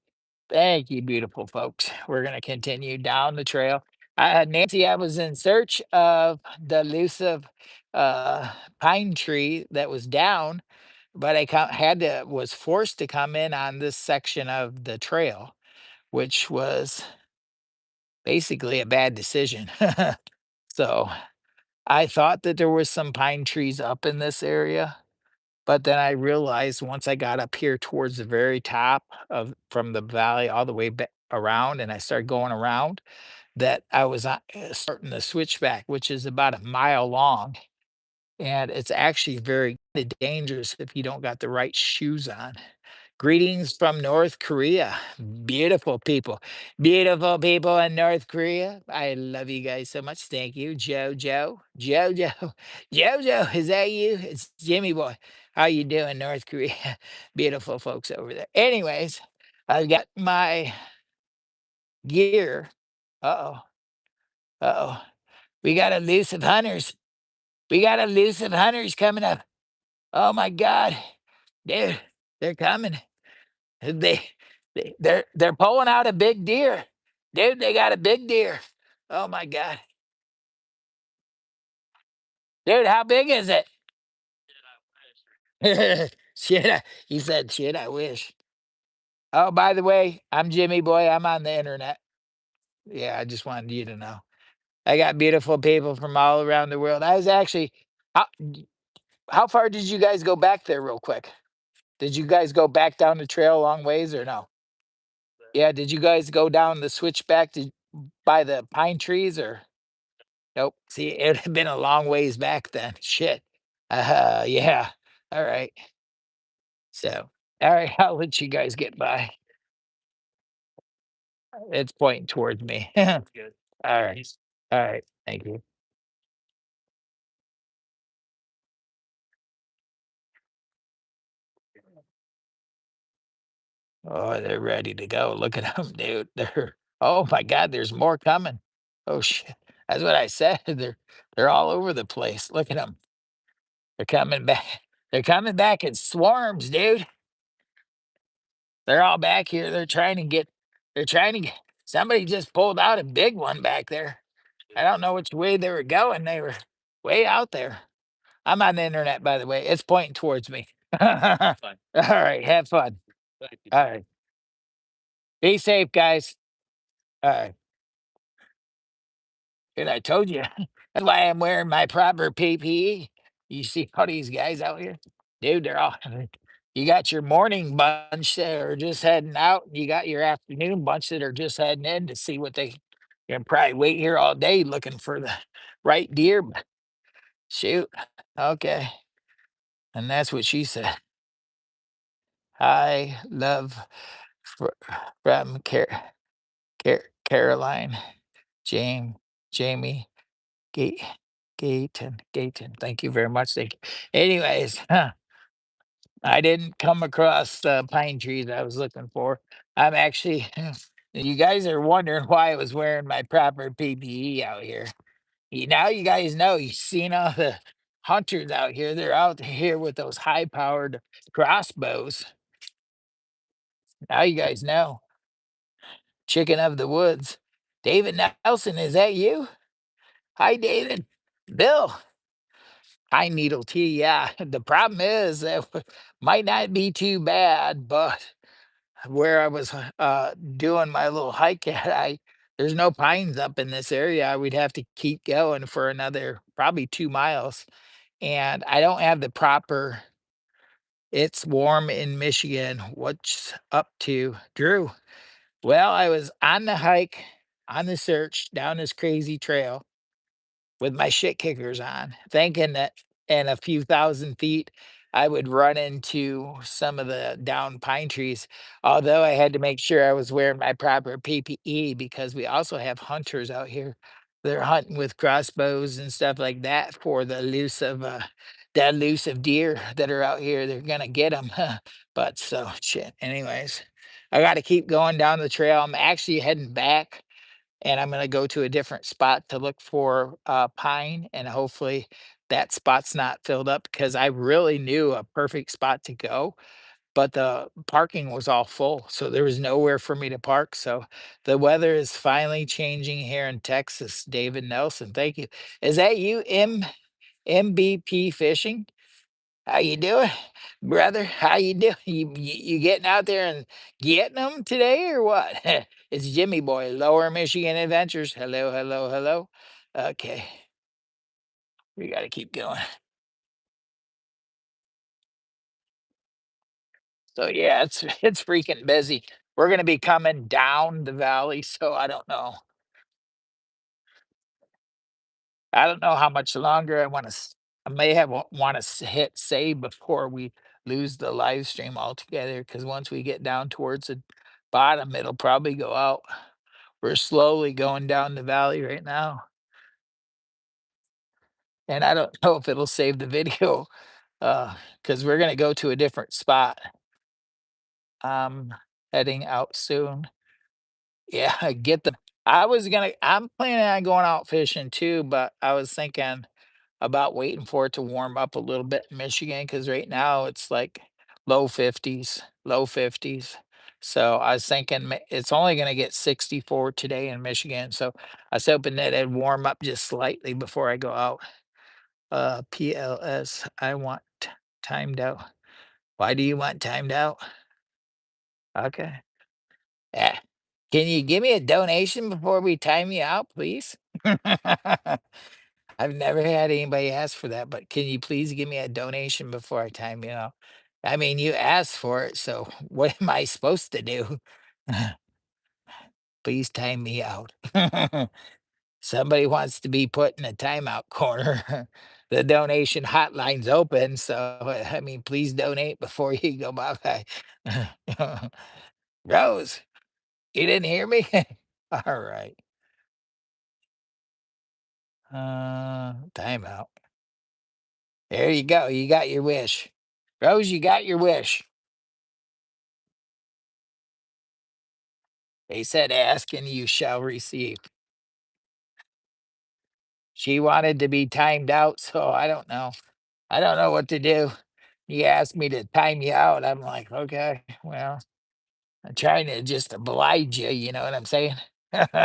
Thank you, beautiful folks. We're going to continue down the trail. Nancy, I was in search of the elusive uh, pine tree that was down, but was forced to come in on this section of the trail, which was basically a bad decision. So I thought that there was some pine trees up in this area, but then I realized once I got up here towards the very top of from the valley all the way back around, and I started going around, that I was starting the switchback, which is about a mile long, and it's actually very dangerous if you don't got the right shoes on. Greetings from North Korea. Beautiful people in North Korea. I love you guys so much. Thank you, Jojo. Jojo. Jojo, is that you? It's Jimmy Boy. How you doing, North Korea? Beautiful folks over there. Anyways, I've got my gear. Uh-oh. Uh-oh. We got elusive hunters. We got elusive hunters coming up. Oh my God. Dude, they're coming. They they're pulling out a big deer. Dude, they got a big deer. Oh my God. Dude, how big is it? Shit, he said, shit, I wish. Oh, by the way, I'm Jimmy Boy. I'm on the internet. Yeah, I just wanted you to know. I got beautiful people from all around the world. I was actually, how, how far did you guys go back there, real quick? Did you guys go back down the trail a long ways or no? Yeah, did you guys go down the switchback by the pine trees or? Nope. See, it'd have been a long ways back then. Shit. Yeah. All right. So, all right, I'll let you guys get by. It's pointing towards me. All right. All right. Thank you. Oh, they're ready to go. Look at them, dude. Oh my God, there's more coming. Oh shit. That's what I said. They're all over the place. Look at them. They're coming back. They're coming back in swarms, dude. They're all back here. They're trying to get, somebody just pulled out a big one back there. I don't know which way they were going. They were way out there. I'm on the internet, by the way. It's pointing towards me. All right. Have fun. All right. Be safe, guys. All right. And I told you. That's why I'm wearing my proper PPE. You see all these guys out here? Dude, they're all you got your morning bunch that are just heading out, and you got your afternoon bunch that are just heading in to see what they can probably wait here all day looking for the right deer. Shoot. Okay. And that's what she said. I love fr- from Caroline, Jane, Jamie, Gate, Gayton. Thank you very much. Thank you. Anyways, I didn't come across the pine trees I was looking for. I'm actually, you guys are wondering why I was wearing my proper PPE out here. Now you guys know. You've seen all the hunters out here. They're out here with those high-powered crossbows. Now you guys know. Chicken of the woods. David Nelson, is that you? Hi, David. Bill. Hi, Needle T. Yeah, the problem is that might not be too bad, but where I was doing my little hike at, I there's no pines up in this area. I would have to keep going for another probably 2 miles, and I don't have the proper. It's warm in Michigan. What's up to Drew? Well, I was on the hike, on the search down this crazy trail with my shit kickers on, thinking that in a few thousand feet, I would run into some of the down pine trees. Although I had to make sure I was wearing my proper PPE because we also have hunters out here. They're hunting with crossbows and stuff like that for the elusive deer that are out here. They're gonna get them. But so shit. Anyways, I got to keep going down the trail. I'm actually heading back and I'm gonna go to a different spot to look for pine, and hopefully that spot's not filled up because I really knew a perfect spot to go, but the parking was all full, so there was nowhere for me to park. So the weather is finally changing here in Texas. David Nelson, thank you. Is that you, MBP Fishing? How you doing, brother? How you doing? You getting out there and getting them today or what? It's Jimmy Boy, Lower Michigan Adventures. Hello, hello, hello. Okay, we got to keep going. So yeah, it's freaking busy. We're gonna be coming down the valley, so I don't know how much longer I want to. I may have want to hit save before we lose the live stream altogether. Because once we get down towards the bottom, it'll probably go out. We're slowly going down the valley right now, and I don't know if it'll save the video, because we're gonna go to a different spot. Heading out soon. Yeah, get the. I'm planning on going out fishing too, but I was thinking about waiting for it to warm up a little bit in Michigan because right now it's like low 50s, low 50s. So I was thinking it's only going to get 64 today in Michigan. So I was hoping that it'd warm up just slightly before I go out. PLS, I want timed out. Why do you want timed out? Okay. Yeah. Can you give me a donation before we time you out, please? I've never had anybody ask for that, but can you please give me a donation before I time you out? I mean, you asked for it, so what am I supposed to do? Please time me out. Somebody wants to be put in a timeout corner. The donation hotline's open, so I mean, please donate before you go bye bye. Rose, you didn't hear me? All right. Timeout. There you go. You got your wish. Rose, you got your wish. They said, "Ask and you shall receive." She wanted to be timed out, so I don't know. I don't know what to do. You asked me to time you out. I'm like, okay, well, I'm trying to just oblige you. You know what I'm saying? Can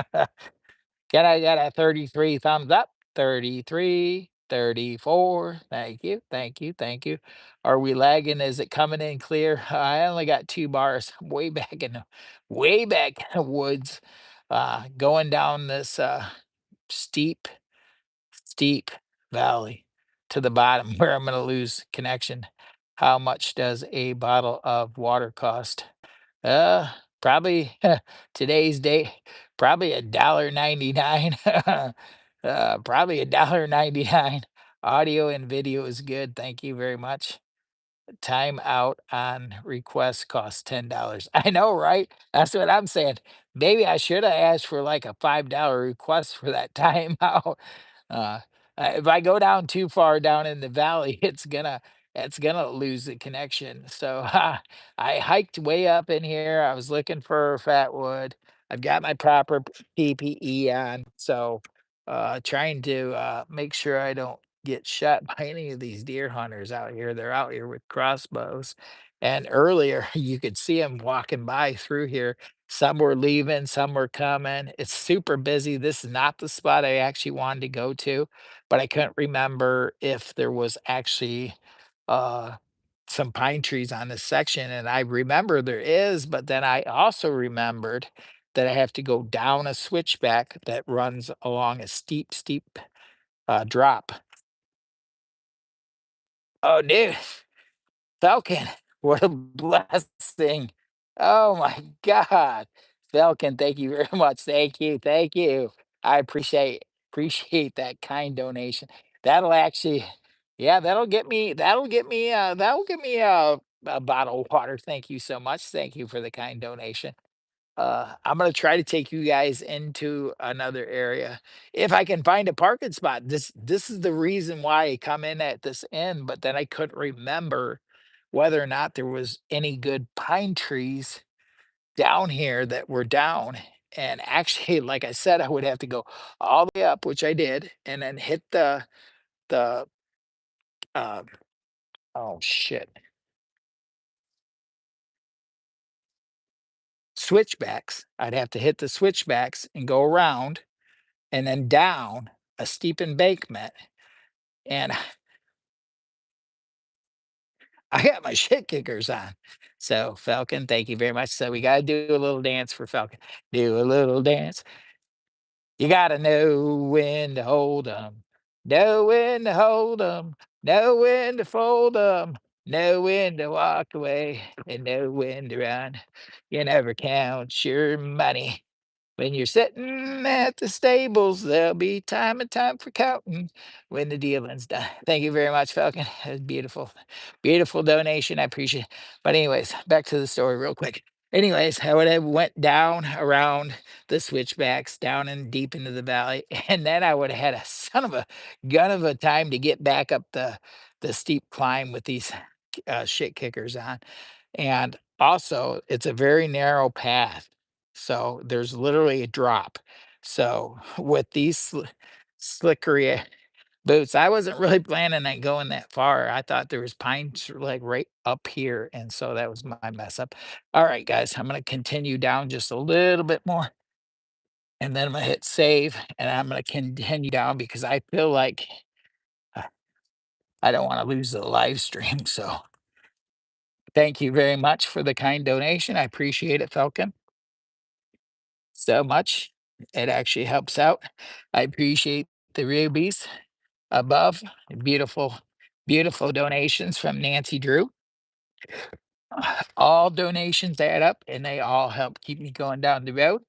I get a 33 thumbs up? 33, 34. Thank you, thank you, thank you. Are we lagging? Is it coming in clear? I only got 2 bars way back in the woods, going down this steep, steep valley to the bottom where I'm gonna lose connection. How much does a bottle of water cost? Uh, Probably today's date, probably $1.99. Probably $1.99. Audio and video is good. Thank you very much. Time out on request costs $10. I know, right? That's what I'm saying. Maybe I should have asked for like a $5 request for that timeout. Uh, if I go down too far down in the valley, it's gonna lose the connection. So I hiked way up in here. I was looking for Fatwood. I've got my proper PPE on, so trying to make sure I don't get shot by any of these deer hunters out here. They're out here with crossbows. And earlier, you could see them walking by through here. Some were leaving, some were coming. It's super busy. This is not the spot I actually wanted to go to, but I couldn't remember if there was actually uh, some pine trees on this section. And I remember there is, but then I also remembered that I have to go down a switchback that runs along a steep, steep drop. Oh, dude, Falcon, what a blessing. Oh my God. Falcon, thank you very much. Thank you. Thank you. I appreciate that kind donation. That'll actually, yeah, that'll get me a bottle of water. Thank you so much. Thank you for the kind donation. I'm gonna try to take you guys into another area if I can find a parking spot. This is the reason why I come in at this end, but then I couldn't remember whether or not there was any good pine trees down here that were down. And actually, like I said, I would have to go all the way up, which I did, and then hit the uh, oh shit, switchbacks. I'd have to hit the switchbacks and go around and then down a steep embankment. And I got my shit kickers on. So, Falcon, thank you very much. So, we got to do a little dance for Falcon. Do a little dance. You got to know when to hold 'em, know when to hold 'em, know when to fold 'em, know when to walk away, and know when to run. You never count your money. When you're sitting at the stables, there'll be time and time for counting when the dealing's done. Thank you very much, Falcon. That's beautiful. Beautiful donation. I appreciate it. But anyways, back to the story real quick. Anyways, I would have went down around the switchbacks, down and deep into the valley, and then I would have had a son of a gun of a time to get back up the steep climb with these shit kickers on. And also, it's a very narrow path. So there's literally a drop. So with these slickery boots, I wasn't really planning on going that far. I thought there was pines like right up here. And so that was my mess up. All right, guys, I'm going to continue down just a little bit more. And then I'm going to hit save and I'm going to continue down because I feel like uh, I don't want to lose the live stream. So thank you very much for the kind donation. I appreciate it, Falcon, so much. It actually helps out. I appreciate the rubies above. Beautiful, beautiful donations from Nancy Drew. All donations add up and they all help keep me going down the road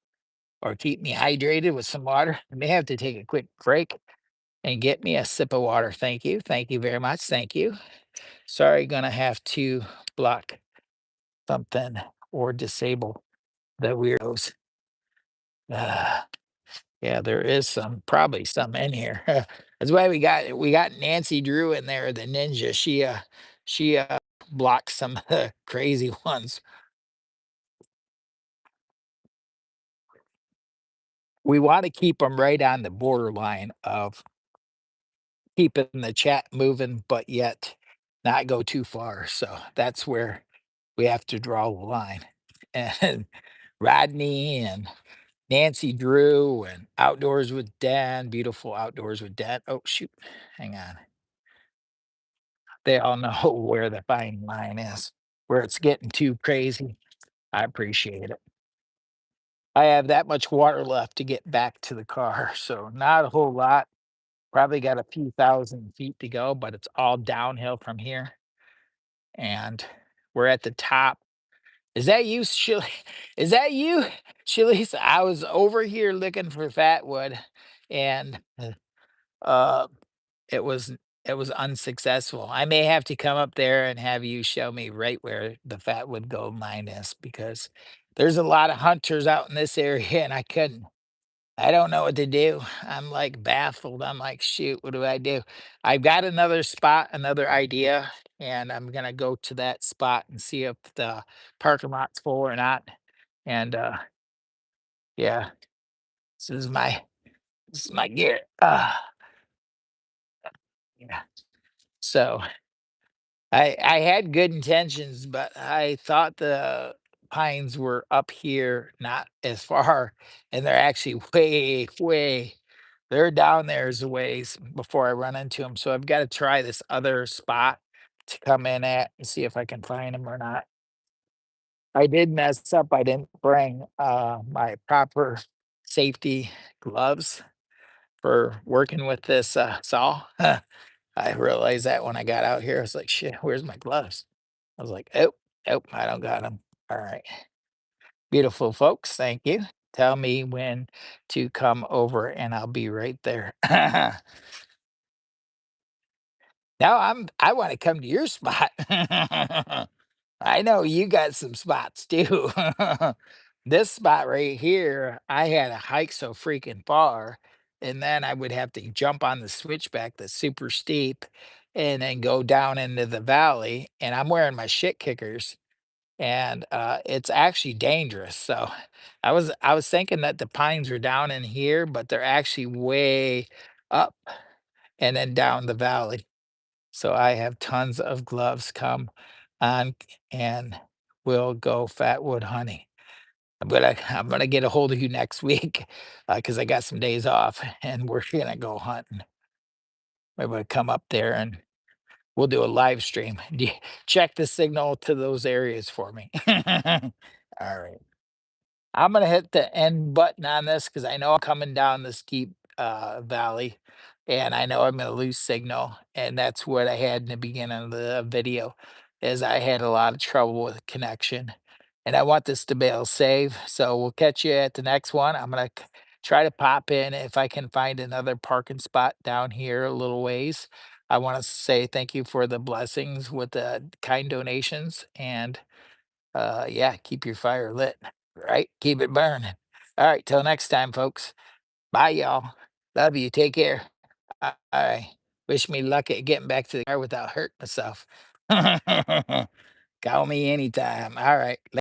or keep me hydrated with some water. I may have to take a quick break and get me a sip of water. Thank you. Thank you very much. Thank you. Sorry, gonna have to block something or disable the weirdos. Ah. Yeah, there is probably some in here. That's why we got Nancy Drew in there, the ninja. She blocks some of the crazy ones. We want to keep them right on the borderline of keeping the chat moving, but yet not go too far. So that's where we have to draw the line. And Rodney and Nancy Drew and Outdoors with Dan, beautiful Outdoors with Dan. Oh shoot, hang on. They all know where the fine line is, where it's getting too crazy. I appreciate it. I have that much water left to get back to the car, so not a whole lot. Probably got a few thousand feet to go, but it's all downhill from here. And we're at the top. Is that you, Shilly? Is that you, Shilly? I was over here looking for Fatwood, and uh, it was it was unsuccessful. I may have to come up there and have you show me right where the Fatwood gold mine is because there's a lot of hunters out in this area and I don't know what to do. I'm like baffled. I'm like, shoot, what do I do? I've got another spot, another idea, and I'm gonna go to that spot and see if the parking lot's full or not. And yeah, this is my this is my gear. Yeah. So I had good intentions, but I thought the pines were up here, not as far, and they're actually way they're down there as a ways before I run into them. So I've got to try this other spot to come in at and see if I can find them or not. I did mess up. I didn't bring my proper safety gloves for working with this saw. I realized that when I got out here, I was like, shit, where's my gloves? I was like, "Oh, oh, I don't got them." All right. Beautiful folks, thank you. Tell me when to come over and I'll be right there. Now I wanna come to your spot. I know you got some spots too. This spot right here, I had to hike so freaking far, and then I would have to jump on the switchback that's super steep and then go down into the valley, and I'm wearing my shit kickers and it's actually dangerous. So I was thinking that the pines were down in here, but they're actually way up and then down the valley. So I have tons of gloves. Come on and we'll go fatwood hunting. I'm gonna get a hold of you next week because I got some days off and we're gonna go hunting. We're gonna come up there and we'll do a live stream. Check the signal to those areas for me. All right. I'm gonna hit the end button on this because I know I'm coming down the steep valley and I know I'm gonna lose signal. And that's what I had in the beginning of the video is I had a lot of trouble with connection. And I want this to be able to save. So we'll catch you at the next one. I'm gonna try to pop in if I can find another parking spot down here a little ways. I want to say thank you for the blessings with the kind donations and yeah, keep your fire lit, right? Keep it burning. All right, till next time, folks. Bye, y'all. Love you. Take care. All right. Wish me luck at getting back to the car without hurting myself. Call me anytime. All right.